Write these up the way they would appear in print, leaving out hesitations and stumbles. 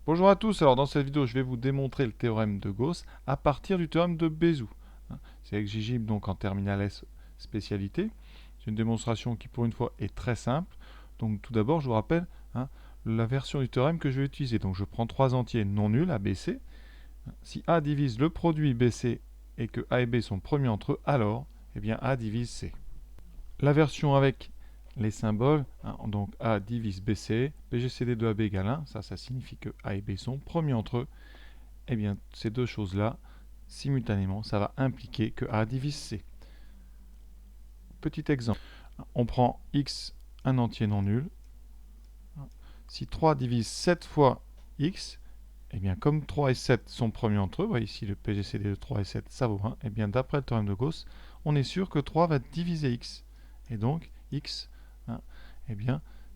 Bonjour à tous, alors dans cette vidéo je vais vous démontrer le théorème de Gauss à partir du théorème de Bézout. C'est exigible donc en terminale S spécialité. C'est une démonstration qui pour une fois est très simple. Donc tout d'abord je vous rappelle la version du théorème que je vais utiliser. Donc je prends trois entiers non nuls, A, B, C. Si A divise le produit BC et que A et B sont premiers entre eux, alors A divise C. La version avec les symboles, donc A divise BC, BGCD de AB égale 1, ça signifie que A et B sont premiers entre eux. Ces deux choses-là, simultanément, ça va impliquer que A divise C. Petit exemple, on prend X, un entier non nul. Si 3 divise 7 fois X, comme 3 et 7 sont premiers entre eux, voyez ici le PGCD de 3 et 7, ça vaut 1, d'après le théorème de Gauss, on est sûr que 3 va diviser X. Et donc, X,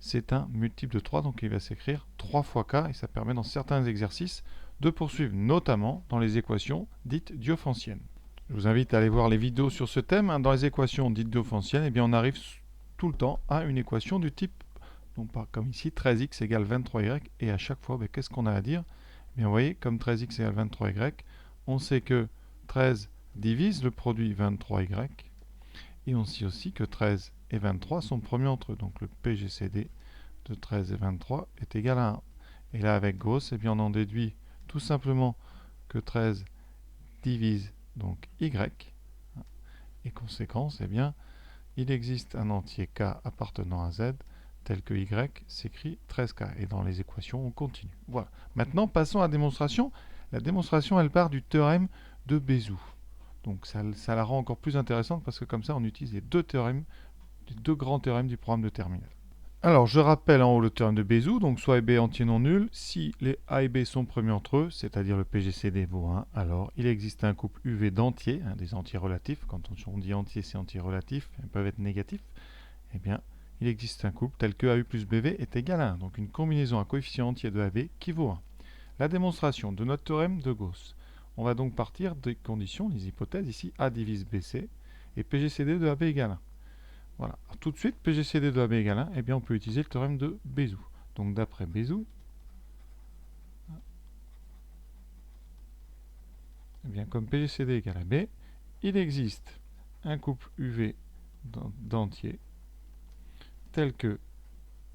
c'est un multiple de 3, donc il va s'écrire 3 fois K, et ça permet dans certains exercices de poursuivre, notamment dans les équations dites diophantiennes. Je vous invite à aller voir les vidéos sur ce thème. Dans les équations dites diophantiennes, on arrive tout le temps à une équation du type, non pas comme ici, 13x égale 23y, et à chaque fois, qu'est-ce qu'on a à dire? Vous voyez, comme 13x égale 23y, on sait que 13 divise le produit 23y, et on sait aussi que 13 et 23 sont premiers entre eux. Donc le PGCD de 13 et 23 est égal à 1. Et là, avec Gauss, on en déduit tout simplement que 13 divise donc y, et conséquence, il existe un entier k appartenant à z, tel que y s'écrit 13k. Et dans les équations, on continue. Voilà. Maintenant, passons à la démonstration. La démonstration, elle part du théorème de Bézout. Donc ça la rend encore plus intéressante parce que comme ça, on utilise les deux théorèmes, les deux grands théorèmes du programme de terminale. Alors, je rappelle en haut le théorème de Bézout, donc soit et B entier non nul, si les A et B sont premiers entre eux, c'est-à-dire le PGCD vaut 1, alors il existe un couple UV d'entiers, des entiers relatifs, quand on dit entier, c'est entier relatif, ils peuvent être négatifs, il existe un couple tel que AU plus BV est égal à 1, donc une combinaison à coefficient entier de AB qui vaut 1. La démonstration de notre théorème de Gauss. On va donc partir des conditions, des hypothèses, ici A divise BC, et PGCD de AB égale 1. Voilà. Alors, tout de suite, PGCD de AB égale 1, on peut utiliser le théorème de Bézout. Donc d'après Bézout, comme PGCD égale à B, il existe un couple UV d'entiers tel que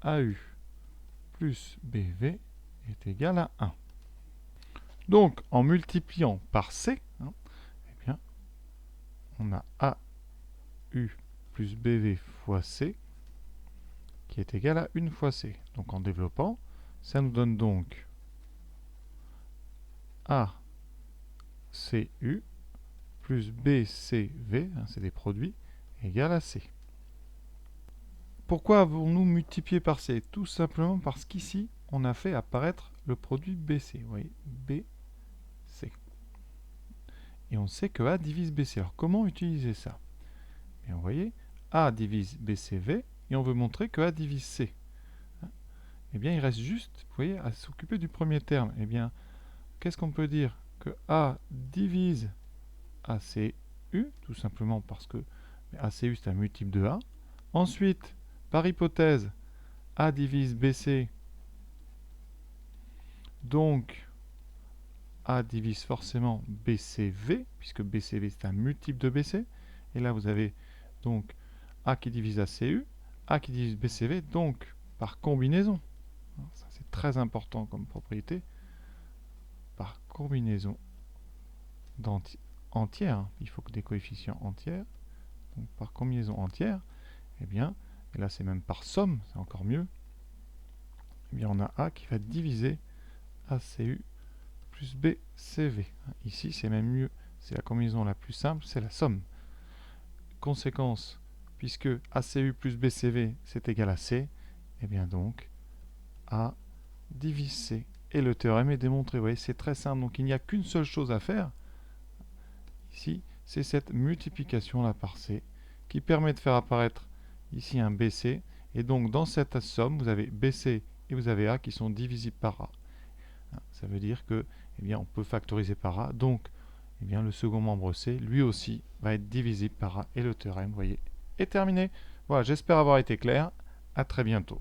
AU plus BV est égal à 1. Donc, en multipliant par C, on a AU plus BV fois C qui est égal à 1 fois C. Donc, en développant, ça nous donne donc ACU plus BCV, c'est des produits, égal à C. Pourquoi avons-nous multiplié par C? Tout simplement parce qu'ici, on a fait apparaître le produit BC. Vous voyez, BC. Et on sait que A divise BC. Alors, comment utiliser ça? Vous voyez, A divise BCV, et on veut montrer que A divise C. Il reste juste, vous voyez, à s'occuper du premier terme. Qu'est-ce qu'on peut dire? Que A divise ACU, tout simplement parce que ACU c'est un multiple de A. Ensuite, par hypothèse, A divise BC, donc A divise forcément BCV, puisque BCV c'est un multiple de BC. Et là vous avez donc A qui divise ACU, A qui divise BCV, donc par combinaison. Ça c'est très important comme propriété. Par combinaison entière, il faut que des coefficients entiers. Donc par combinaison entière, et là c'est même par somme, c'est encore mieux, on a A qui va diviser ACU plus BCV. Ici c'est même mieux, c'est la combinaison la plus simple, c'est la somme. Conséquence, puisque ACU plus BCV c'est égal à C, donc A divise C. Et le théorème est démontré. Vous voyez, c'est très simple. Donc il n'y a qu'une seule chose à faire. Ici, c'est cette multiplication-là par C qui permet de faire apparaître ici un BC. Et donc dans cette somme, vous avez BC et vous avez A qui sont divisibles par A. Ça veut dire que, on peut factoriser par A. Donc, le second membre C, lui aussi, va être divisible par A. Et le théorème, vous voyez, est terminé. Voilà, j'espère avoir été clair. À très bientôt.